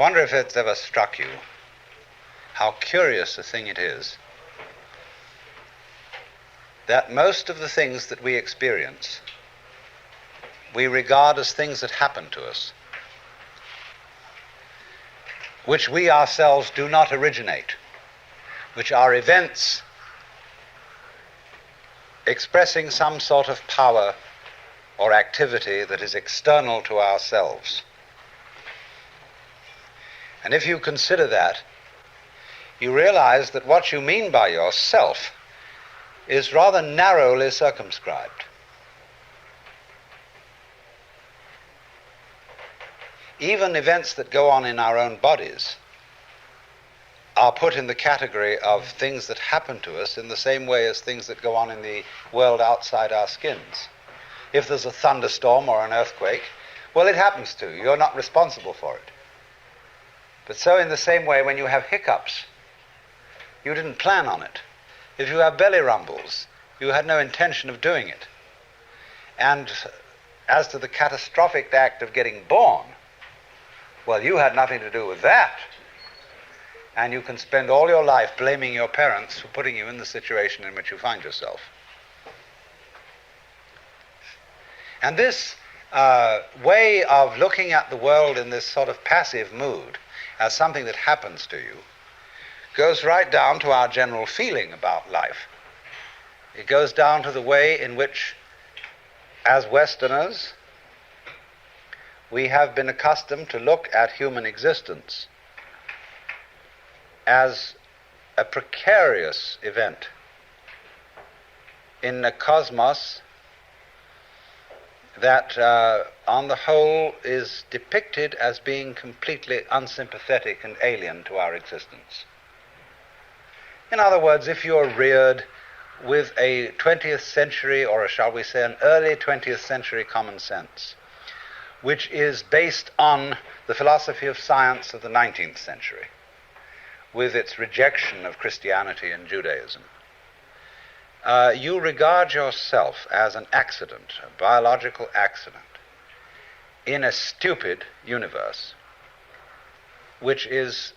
wonder if it's ever struck you how curious a thing it is that most of the things that we experience we regard as things that happen to us, which we ourselves do not originate, which are events expressing some sort of power or activity that is external to ourselves. And if you consider that, you realize that what you mean by yourself is rather narrowly circumscribed. Even events that go on in our own bodies are put in the category of things that happen to us in the same way as things that go on in the world outside our skins. If there's a thunderstorm or an earthquake, well, it happens to you. You're not responsible for it. But so in the same way, when you have hiccups, you didn't plan on it. If you have belly rumbles, you had no intention of doing it. And as to the catastrophic act of getting born, well, you had nothing to do with that. And you can spend all your life blaming your parents for putting you in the situation in which you find yourself. And this way of looking at the world in this sort of passive mood as something that happens to you goes right down to our general feeling about life. It goes down to the way in which, as Westerners, we have been accustomed to look at human existence as a precarious event in a cosmos that, on the whole, is depicted as being completely unsympathetic and alien to our existence. In other words, if you're reared with a 20th century, or shall we say an early 20th century common sense, which is based on the philosophy of science of the 19th century, with its rejection of Christianity and Judaism, you regard yourself as an accident, a biological accident, in a stupid universe, which is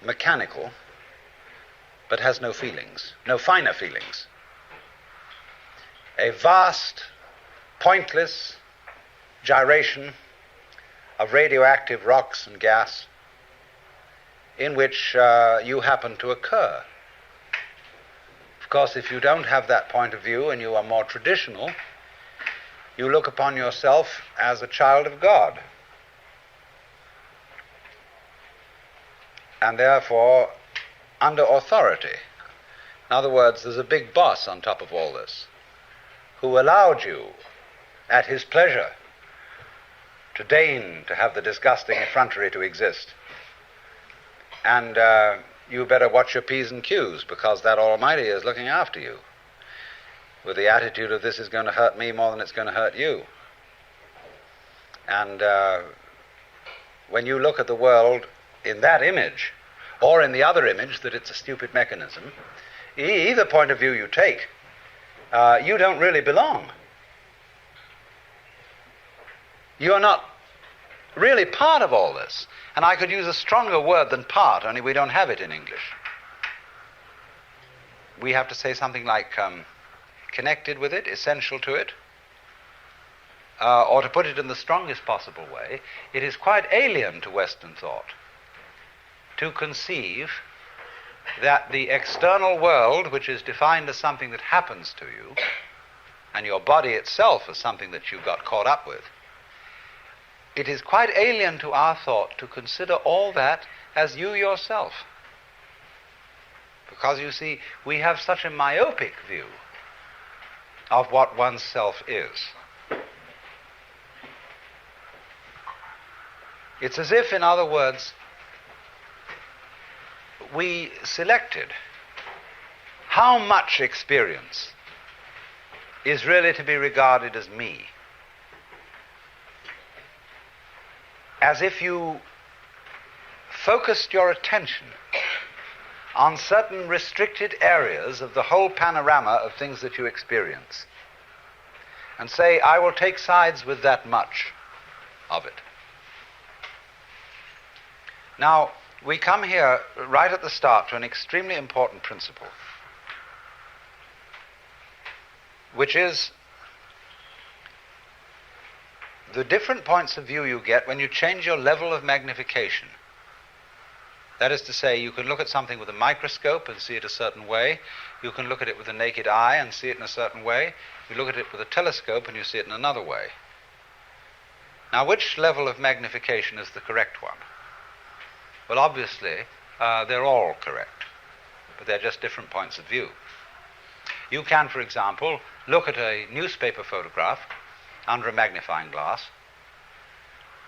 mechanical, but has no feelings, no finer feelings. A vast, pointless gyration of radioactive rocks and gas in which you happen to occur. Of course, if you don't have that point of view and you are more traditional, you look upon yourself as a child of God. And therefore, under authority. In other words, there's a big boss on top of all this who allowed you, at his pleasure, to deign to have the disgusting effrontery to exist. And you better watch your P's and Q's, because that Almighty is looking after you with the attitude of this is going to hurt me more than it's going to hurt you. And when you look at the world in that image, or in the other image that it's a stupid mechanism, either point of view you take, you don't really belong. You're not really part of all this. And I could use a stronger word than part, only we don't have it in English. We have to say something like connected with it, essential to it. Or to put it in the strongest possible way, it is quite alien to Western thought to conceive that the external world, which is defined as something that happens to you, and your body itself as something that you got caught up with, it is quite alien to our thought to consider all that as you yourself. Because, you see, we have such a myopic view of what oneself is. It's as if, in other words, we selected how much experience is really to be regarded as me. As if you focused your attention on certain restricted areas of the whole panorama of things that you experience, and say, I will take sides with that much of it. Now, we come here right at the start to an extremely important principle, which is the different points of view you get when you change your level of magnification. That is to say, you can look at something with a microscope and see it a certain way. You can look at it with the naked eye and see it in a certain way. You look at it with a telescope and you see it in another way. Now, which level of magnification is the correct one? Well, obviously, they're all correct, but they're just different points of view. You can, for example, look at a newspaper photograph under a magnifying glass,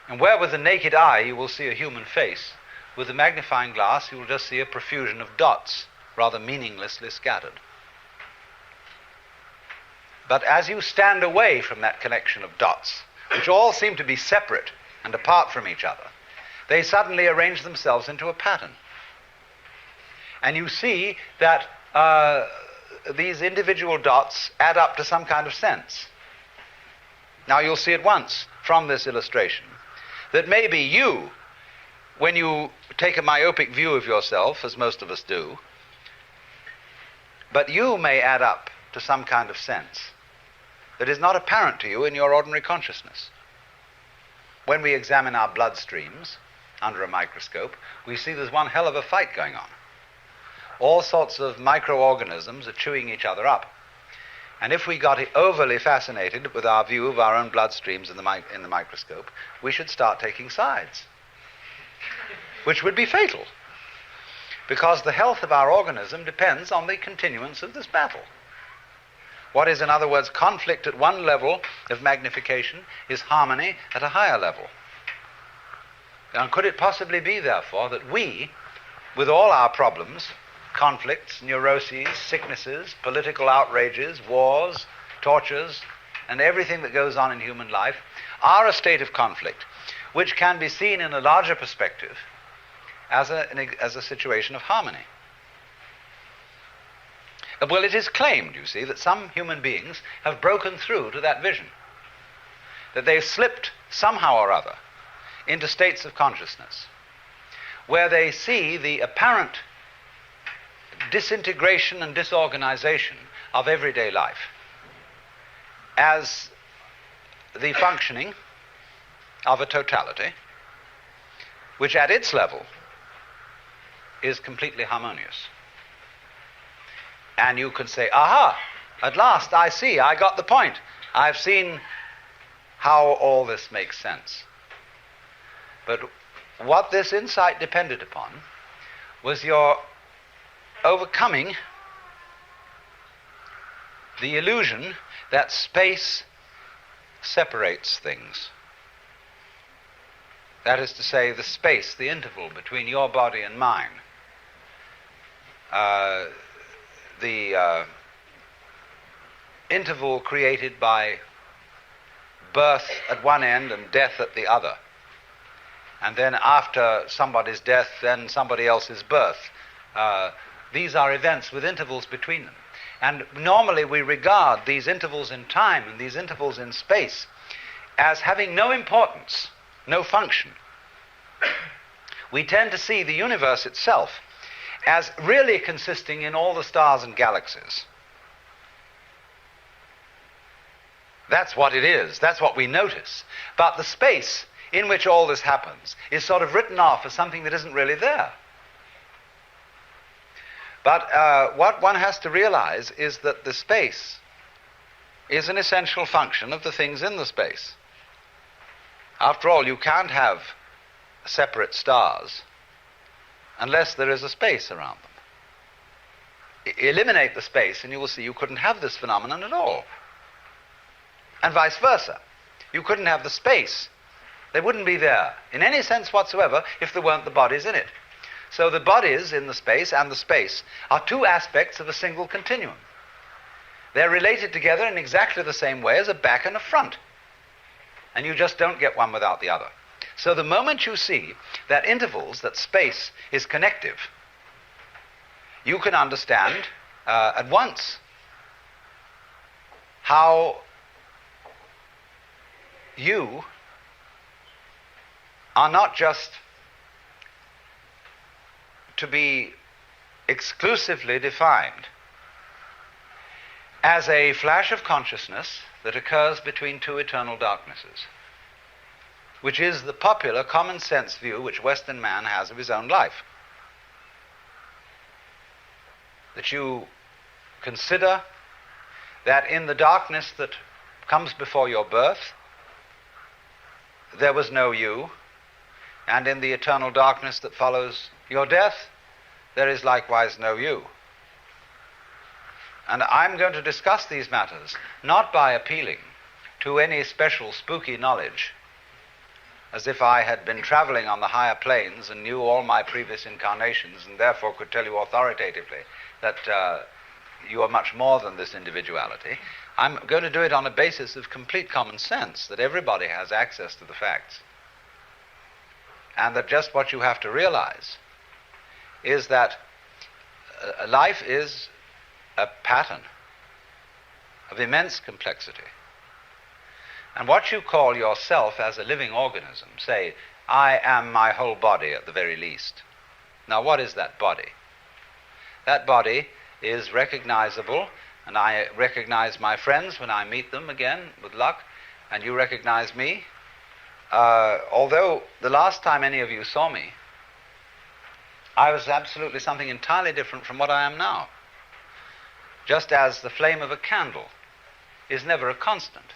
and where with the naked eye you will see a human face, with the magnifying glass you will just see a profusion of dots, rather meaninglessly scattered. But as you stand away from that collection of dots, which all seem to be separate and apart from each other, they suddenly arrange themselves into a pattern. And you see that these individual dots add up to some kind of sense. Now you'll see at once from this illustration that maybe you, when you take a myopic view of yourself, as most of us do, but you may add up to some kind of sense that is not apparent to you in your ordinary consciousness. When we examine our blood streams under a microscope, we see there's one hell of a fight going on. All sorts of microorganisms are chewing each other up. And if we got overly fascinated with our view of our own bloodstreams in the microscope, we should start taking sides, which would be fatal, because the health of our organism depends on the continuance of this battle. What is, in other words, conflict at one level of magnification is harmony at a higher level. And could it possibly be, therefore, that we, with all our problems, conflicts, neuroses, sicknesses, political outrages, wars, tortures, and everything that goes on in human life, are a state of conflict which can be seen in a larger perspective as a situation of harmony? Well, it is claimed, you see, that some human beings have broken through to that vision, that they've slipped somehow or other into states of consciousness where they see the apparent disintegration and disorganization of everyday life as the functioning of a totality which at its level is completely harmonious. And you can say, aha, at last I see, I got the point. I've seen how all this makes sense. But what this insight depended upon was your overcoming the illusion that space separates things. That is to say, the space, the interval between your body and mine. The interval created by birth at one end and death at the other. And then after somebody's death, then somebody else's birth. These are events with intervals between them. And normally we regard these intervals in time and these intervals in space as having no importance, no function. We tend to see the universe itself as really consisting in all the stars and galaxies. That's what it is. That's what we notice. But the space in which all this happens is sort of written off as something that isn't really there. But what one has to realize is that the space is an essential function of the things in the space. After all, you can't have separate stars unless there is a space around them. Eliminate the space and you will see you couldn't have this phenomenon at all. And vice versa. You couldn't have the space. They wouldn't be there in any sense whatsoever if there weren't the bodies in it. So the bodies in the space and the space are two aspects of a single continuum. They're related together in exactly the same way as a back and a front. And you just don't get one without the other. So the moment you see that intervals, that space is connective, you can understand at once how you are not just to be exclusively defined as a flash of consciousness that occurs between two eternal darknesses, which is the popular common sense view which Western man has of his own life. That you consider that in the darkness that comes before your birth, there was no you, and in the eternal darkness that follows your death, there is likewise no you. And I'm going to discuss these matters not by appealing to any special spooky knowledge, as if I had been traveling on the higher planes and knew all my previous incarnations and therefore could tell you authoritatively that you are much more than this individuality. I'm going to do it on a basis of complete common sense, that everybody has access to the facts. And that just what you have to realize is that life is a pattern of immense complexity. And what you call yourself as a living organism, say, I am my whole body at the very least. Now, what is that body? That body is recognizable, and I recognize my friends when I meet them again, with luck, and you recognize me. Although the last time any of you saw me, I was absolutely something entirely different from what I am now. Just as the flame of a candle is never a constant.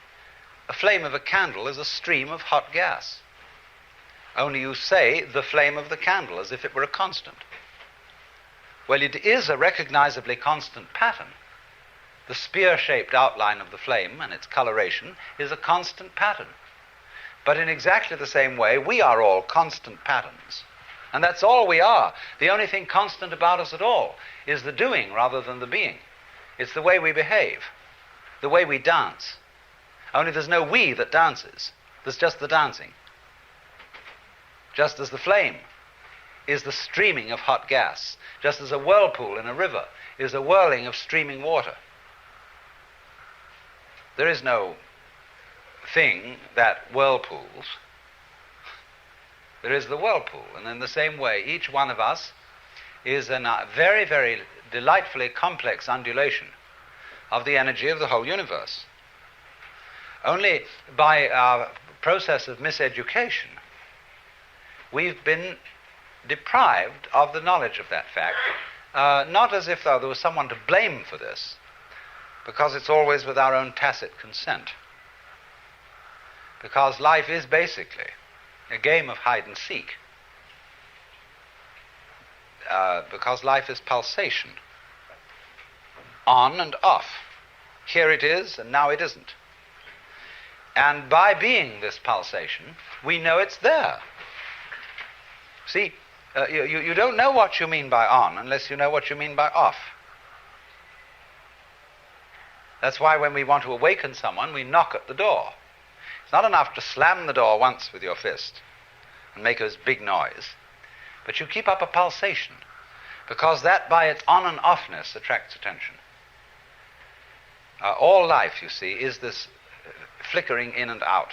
A flame of a candle is a stream of hot gas. Only you say the flame of the candle as if it were a constant. Well, it is a recognizably constant pattern. The spear-shaped outline of the flame and its coloration is a constant pattern. But in exactly the same way, we are all constant patterns. And that's all we are. The only thing constant about us at all is the doing rather than the being. It's the way we behave, the way we dance. Only there's no we that dances. There's just the dancing. Just as the flame is the streaming of hot gas, just as a whirlpool in a river is a whirling of streaming water. There is no thing that whirlpools. There is the whirlpool. And in the same way, each one of us is a very, very delightfully complex undulation of the energy of the whole universe. Only by our process of miseducation, we've been deprived of the knowledge of that fact, not as if though there was someone to blame for this, because it's always with our own tacit consent. Because life is basically a game of hide and seek. Because life is pulsation, on and off. Here it is, and now it isn't. And by being this pulsation, we know it's there. See, you don't know what you mean by on unless you know what you mean by off. That's why when we want to awaken someone, we knock at the door. It's not enough to slam the door once with your fist and make a big noise, but you keep up a pulsation, because that by its on and offness attracts attention. All life, you see, is this flickering in and out.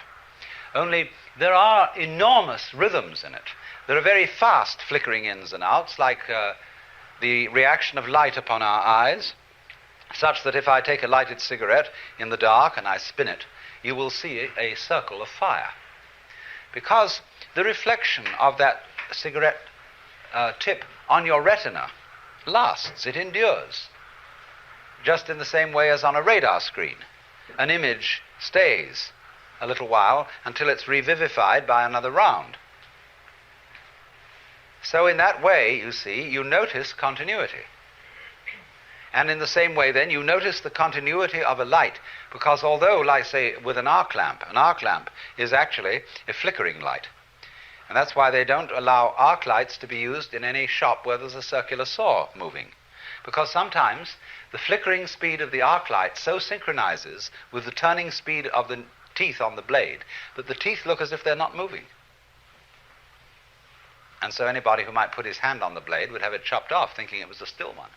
Only there are enormous rhythms in it. There are very fast flickering ins and outs, like the reaction of light upon our eyes, such that if I take a lighted cigarette in the dark and I spin it, you will see a circle of fire. Because the reflection of that cigarette tip on your retina lasts, it endures. Just in the same way as on a radar screen. An image stays a little while until it's revivified by another round. So in that way, you see, you notice continuity. And in the same way then, you notice the continuity of a light, because although, like say, with an arc lamp is actually a flickering light. And that's why they don't allow arc lights to be used in any shop where there's a circular saw moving. Because sometimes the flickering speed of the arc light so synchronizes with the turning speed of the teeth on the blade that the teeth look as if they're not moving. And so anybody who might put his hand on the blade would have it chopped off, thinking it was a still one.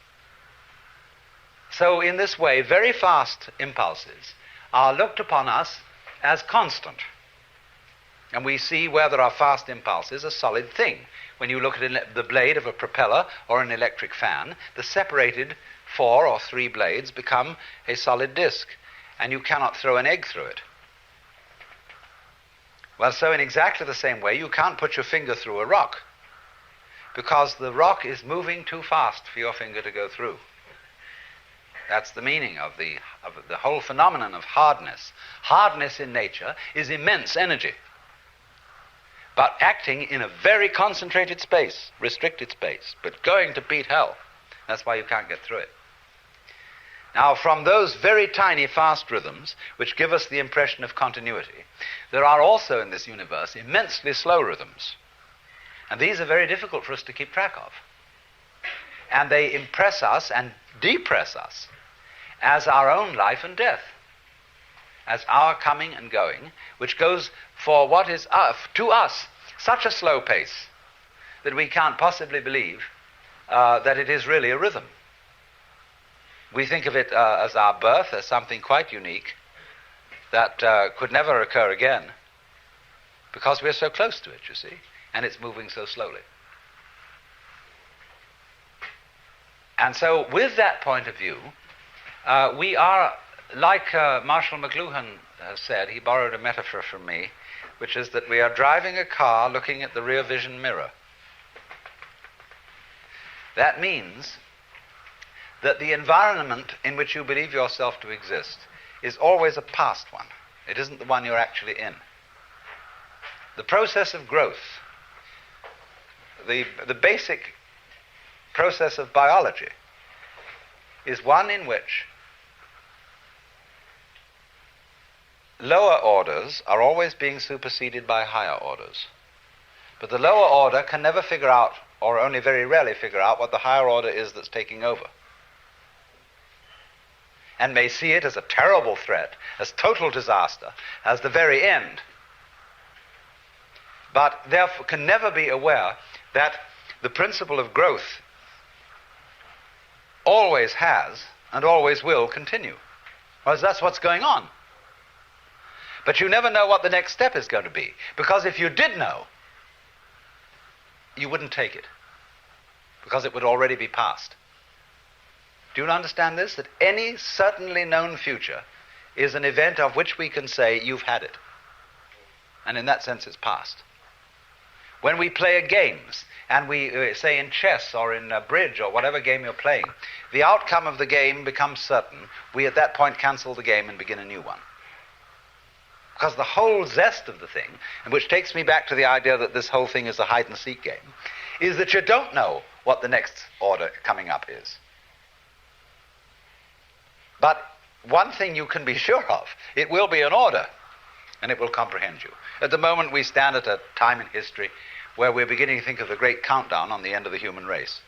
So in this way, very fast impulses are looked upon us as constant. And we see where there are fast impulses a solid thing. when you look at the blade of a propeller or an electric fan, the separated 4 or 3 blades become a solid disc, and you cannot throw an egg through it. Well, so in exactly the same way, you can't put your finger through a rock, because the rock is moving too fast for your finger to go through. That's the meaning of the whole phenomenon of hardness. Hardness in nature is immense energy, but acting in a very concentrated space, restricted space, but going to beat hell. That's why you can't get through it. Now, from those very tiny fast rhythms, which give us the impression of continuity, there are also in this universe immensely slow rhythms. And these are very difficult for us to keep track of. And they impress us and depress us as our own life and death, as our coming and going, which goes for what is to us such a slow pace that we can't possibly believe that it is really a rhythm. We think of it as our birth, as something quite unique that could never occur again, because we're so close to it, you see, and it's moving so slowly. And so with that point of view, we are, like Marshall McLuhan has said, he borrowed a metaphor from me, which is that we are driving a car looking at the rear vision mirror. That means that the environment in which you believe yourself to exist is always a past one. It isn't the one you're actually in. The process of growth, the basic process of biology, is one in which lower orders are always being superseded by higher orders. But the lower order can never figure out, or only very rarely figure out, what the higher order is that's taking over, and may see it as a terrible threat, as total disaster, as the very end, but therefore can never be aware that the principle of growth always has and always will continue. Whereas that's what's going on. But you never know what the next step is going to be, because if you did know, you wouldn't take it, because it would already be past. Do you understand this? That any certainly known future is an event of which we can say, you've had it. And in that sense, it's past. When we play games, and we say in chess or in bridge or whatever game you're playing, the outcome of the game becomes certain. We at that point cancel the game and begin a new one. Because the whole zest of the thing, and which takes me back to the idea that this whole thing is a hide-and-seek game, is that you don't know what the next order coming up is. But one thing you can be sure of, it will be an order, and it will comprehend you. At the moment, we stand at a time in history where we're beginning to think of the great countdown on the end of the human race.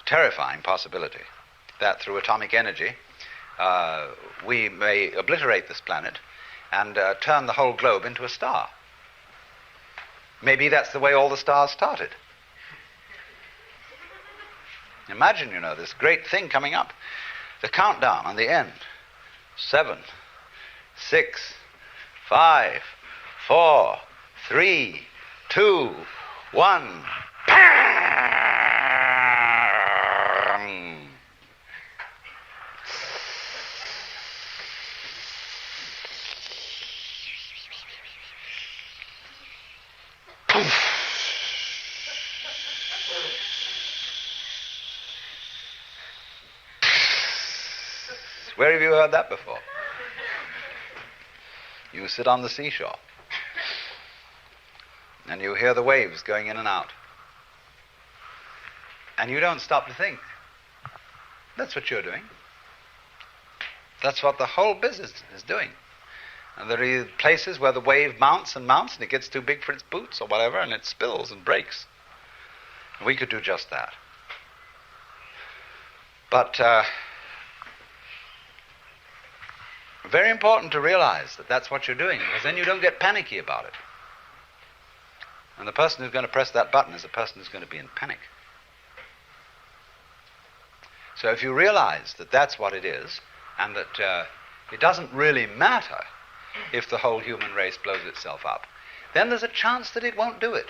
Terrifying possibility that through atomic energy, we may obliterate this planet and turn the whole globe into a star. Maybe that's the way all the stars started. Imagine, this great thing coming up. The countdown on the end. 7, 6, 5, 4, 3, 2, 1. Where have you heard that before? You sit on the seashore and you hear the waves going in and out, and you don't stop to think. That's what you're doing. That's what the whole business is doing. And there are places where the wave mounts and mounts and it gets too big for its boots or whatever, and it spills and breaks. And we could do just that. But very important to realize that that's what you're doing, because then you don't get panicky about it. And the person who's going to press that button is the person who's going to be in panic. So if you realize that that's what it is, and that it doesn't really matter if the whole human race blows itself up, then there's a chance that it won't do it.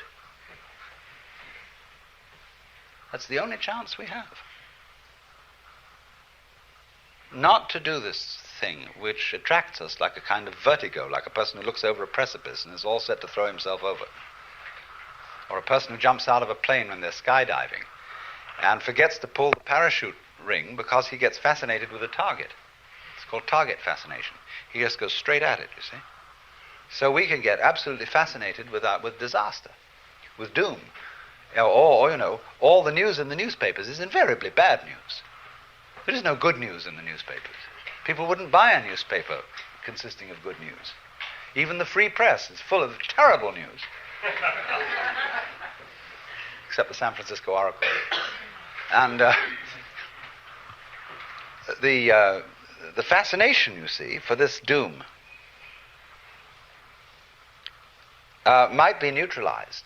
That's the only chance we have. Not to do this thing which attracts us like a kind of vertigo, like a person who looks over a precipice and is all set to throw himself over. Or a person who jumps out of a plane when they're skydiving and forgets to pull the parachute ring because he gets fascinated with a target. It's called target fascination. He just goes straight at it, you see. So we can get absolutely fascinated with disaster, with doom. Or, you know, all the news in the newspapers is invariably bad news. There is no good news in the newspapers. People wouldn't buy a newspaper consisting of good news. Even the free press is full of terrible news. Except the San Francisco Oracle. And the fascination, you see, for this doom might be neutralized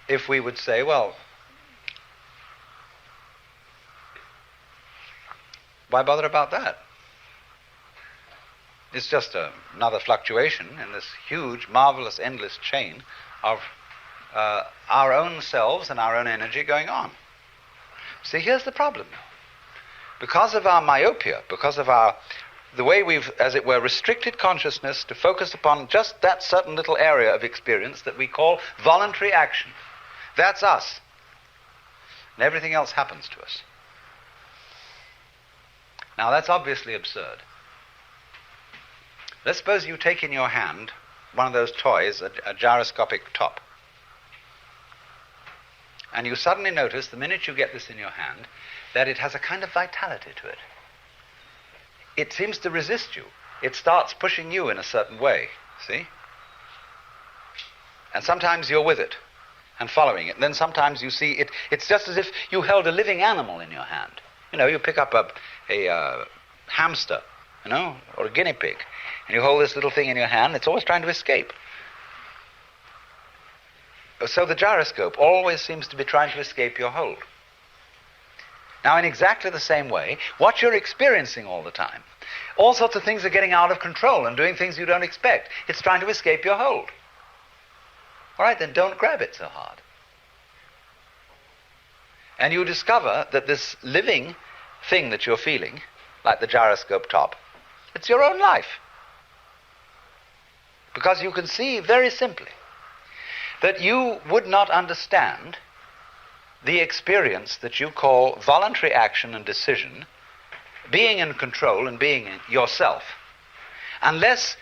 if we would say, well, why bother about that? It's just another fluctuation in this huge, marvelous, endless chain of our own selves and our own energy going on. See, here's the problem. Because of our myopia, because of the way we've, as it were, restricted consciousness to focus upon just that certain little area of experience that we call voluntary action. That's us. And everything else happens to us. Now, that's obviously absurd. Let's suppose you take in your hand one of those toys, a gyroscopic top. And you suddenly notice, the minute you get this in your hand, that it has a kind of vitality to it. It seems to resist you. It starts pushing you in a certain way, see? And sometimes you're with it and following it. And then sometimes you see it. It's just as if you held a living animal in your hand. You know, you pick up a hamster, you know, or a guinea pig, and you hold this little thing in your hand. It's always trying to escape. So the gyroscope always seems to be trying to escape your hold. Now, in exactly the same way, what you're experiencing all the time, all sorts of things are getting out of control and doing things you don't expect. It's trying to escape your hold. All right, then don't grab it so hard. And you discover that this living thing that you're feeling, like the gyroscope top, it's your own life. Because you can see very simply that you would not understand the experience that you call voluntary action and decision, being in control and being yourself, unless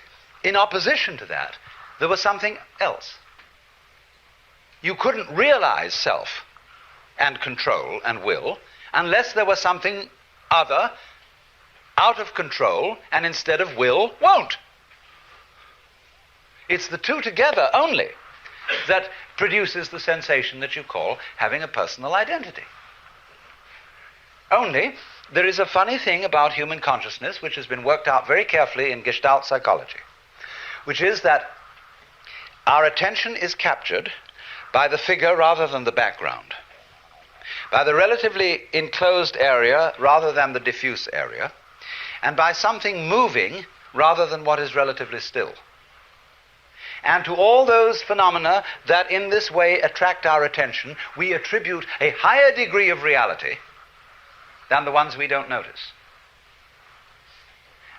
in opposition to that there was something else. You couldn't realize self and control and will unless there was something other, out of control, and instead of will, won't. It's the two together only that produces the sensation that you call having a personal identity. Only, there is a funny thing about human consciousness which has been worked out very carefully in Gestalt psychology, which is that our attention is captured by the figure rather than the background, by the relatively enclosed area rather than the diffuse area, and by something moving rather than what is relatively still. And to all those phenomena that in this way attract our attention, we attribute a higher degree of reality than the ones we don't notice.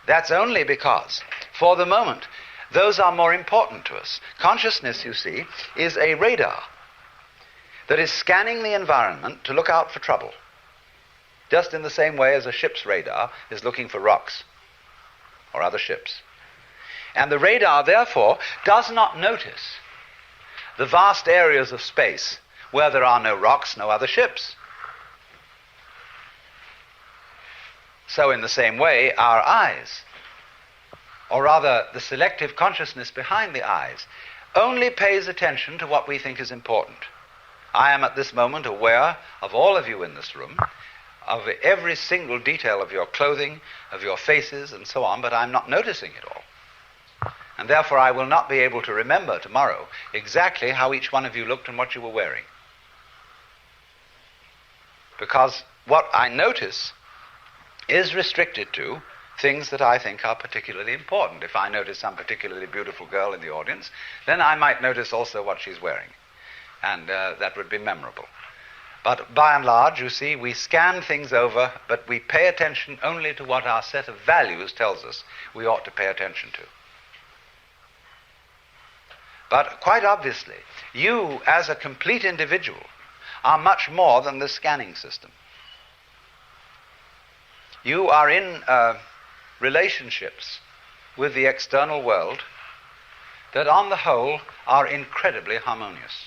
That's only because, for the moment, those are more important to us. Consciousness, you see, is a radar that is scanning the environment to look out for trouble, just in the same way as a ship's radar is looking for rocks or other ships. And the radar, therefore, does not notice the vast areas of space where there are no rocks, no other ships. So in the same way, our eyes, or rather the selective consciousness behind the eyes, only pays attention to what we think is important. I am at this moment aware of all of you in this room, of every single detail of your clothing, of your faces, and so on, but I'm not noticing it all. And therefore I will not be able to remember tomorrow exactly how each one of you looked and what you were wearing. Because what I notice is restricted to things that I think are particularly important. If I notice some particularly beautiful girl in the audience, then I might notice also what she's wearing. And that would be memorable. But by and large, you see, we scan things over, but we pay attention only to what our set of values tells us we ought to pay attention to. But quite obviously, you as a complete individual are much more than the scanning system. You are in relationships with the external world that on the whole are incredibly harmonious.